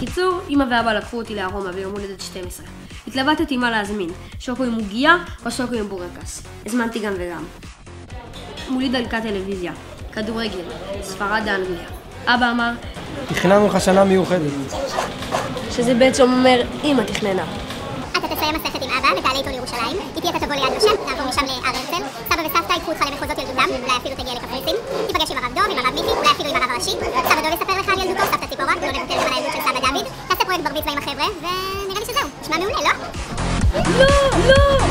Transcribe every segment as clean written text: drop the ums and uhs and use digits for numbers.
קיצור, אמא ואבא לקחו אותי לארומה ביום הולדת 12. התלבטתי מה להזמין, שוקו עם עוגיה או שוקו עם בורקס. הזמנתי גם וגם. מולי דלקה טלוויזיה, כדורגל, ספרד אנגליה. אבא אמר, תכננו לך שנה מיוחדת. שזה בעצם אומר, אמא תכננה. אתה תסיים מסכת עם אבא ותעלה איתו לירושלים, איתי אתה תבוא ליד ושם, נעבור משם להר הרצל, סבא וסבתא יקחו אותך למחוזות ילדותם, אולי אפילו תגיע לקפריסין, תיפגש עם הרב דוב, עם הרב מיקי, אולי אפילו עם הרב הראשי, סבא דוב יספר לך על ילדותו, סבתא ציפורה, לא נבטל לך על הילדות של סבא דוד, תעשה פרויקט בר מצווה עם החבר'ה, ונראה לי שזהו, נשמע מעולה, לא? לא!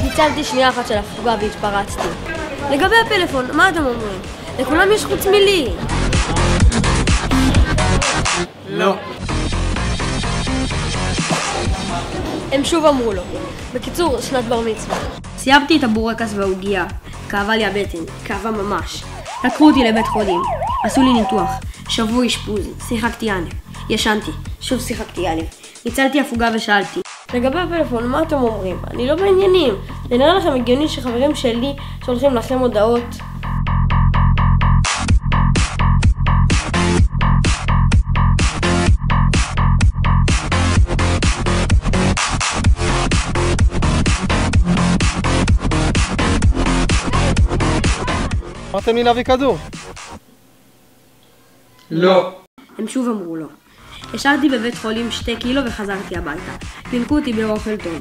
ניצלתי שנייה אחת של הפוגה והתפרצתי. לגבי הפלאפון, מה אתם אומרים? לכולם יש חוץ מילי. לא. הם שוב אמרו לו. בקיצור, שנת בר מצווה. סיימתי את הבורקס והעוגיה. כאבה לי הבטן, כאבה ממש. לקחו אותי לבית חולים. עשו לי ניתוח. שבוע אשפוז. שיחקתי ענב. ישנתי. שוב שיחקתי ענב. ניצלתי הפוגה ושאלתי. לגבי הפלאפון, מה אתם אומרים? אני לא בעניינים. זה נראה לכם הגיוני שחברים שלי שולחים לכם הודעות. אמרתם לי להביא כדור? לא. הם שוב אמרו לו. השארתי בבית חולים 2 קילו וחזרתי הביתה. פינקו אותי באוכל טוב.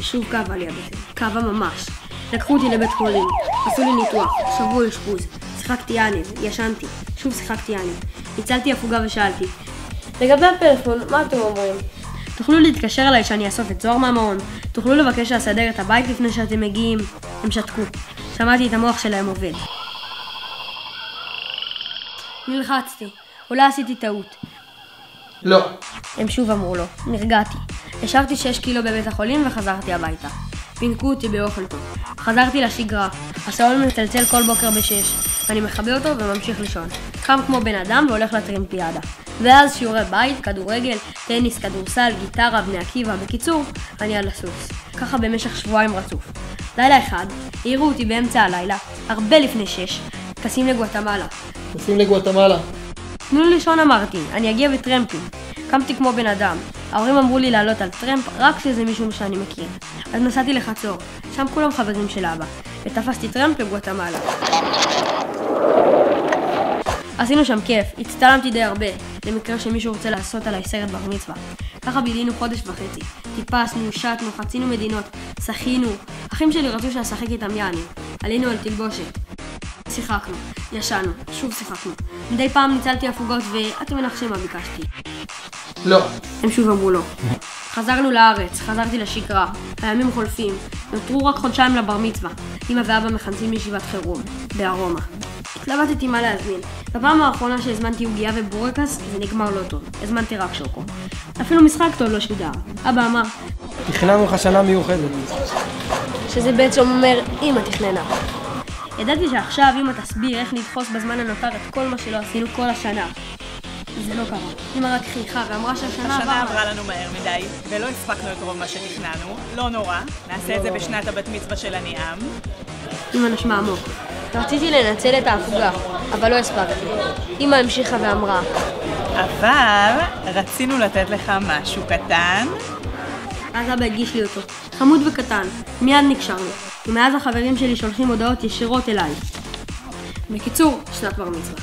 שוב כאבה לי הבטן. כאבה ממש. לקחו אותי לבית חולים. עשו לי ניתוח. שבוע אשפוז. שיחקתי ענב. ישנתי. שוב שיחקתי ענב. ניצלתי הפוגה ושאלתי. לגבי הפלאפון, מה אתם אומרים? תוכלו להתקשר אליי שאני אאסוף את זוהר מהמעון. תוכלו לבקש לסדר את הבית לפני שאתם מגיעים. הם שתקו. שמעתי את המוח שלהם עובד. נלחצתי. אולי עשיתי טעות. לא. הם שוב אמרו לו. נרגעתי. השארתי 6 קילו בבית החולים וחזרתי הביתה. פינקו אותי באוכל טוב. חזרתי לשגרה. השעון מצלצל כל בוקר ב6. ואני מכבה אותו וממשיך לישון. קם כמו בן אדם והולך לטרמפיאדה. ואז שיעורי בית, כדורגל, טניס, כדורסל, גיטרה, בני עקיבא. בקיצור, אני על הסוס. ככה במשך שבועיים רצוף. לילה אחד, העירו אותי באמצע הלילה, הרבה לפני 6, טסים לגואטמלה. טסים לגואטמלה. תנו לי לישון אמרתי, אני אגיע בטרמפים. קמתי כמו בן אדם. ההורים אמרו לי לעלות על טרמפ רק שזה מישהו שאני מכיר. אז נסעתי לחצור, שם כולם חברים של אבא, ותפסתי טרמפ לגואטמלה. עשינו שם כיף, הצטלמתי די הרבה, למקרה שמישהו רוצה לעשות עליי סרט בר מצווה. ככה בילינו חודש וחצי, טיפסנו, שטנו, חצינו מדינות, שחינו. אחים שלי רצו שנשחק איתם יעני, עלינו על תלבושת. שיחקנו, ישנו, שוב שיחקנו. מדי פעם ניצלתי הפוגות ואתם מנחשים מה ביקשתי. לא. הם שוב אמרו לא. חזרנו לארץ, חזרתי לשגרה, הימים חולפים, נותרו רק חודשיים לבר מצווה. אמא ואבא מכנסים ישיבת חירום, בארומה. התלבטתי מה להזמין. בפעם האחרונה שהזמנתי עוגיה ובורקס, זה נגמר לא טוב. הזמנתי רק שוקו. אפילו משחק טוב לא שודר. אבא אמר, תכננו לך שנה מיוחדת. שזה בעצם אומר, אמא תכננה. ידעתי שעכשיו אמא תסביר איך לדחוס בזמן הנותר את כל מה שלא עשינו כל השנה. זה לא קרה. אמא רק חייכה ואמרה השנה עברה לנו מהר מדי, ולא הספקנו את רוב מה שתכננו. לא נורא, נעשה את זה בשנת הבת מצווה של הניעם. אמא נשמע עמוק. רציתי לנצל את ההפוגה, אבל לא הספקתי. אמא המשיכה ואמרה, אבל רצינו לתת לך משהו קטן. אז אבא הגיש לי אותו. חמוד וקטן. מיד נקשרנו. ומאז החברים שלי שולחים הודעות ישירות אליי. בקיצור, שנת בר מצווה.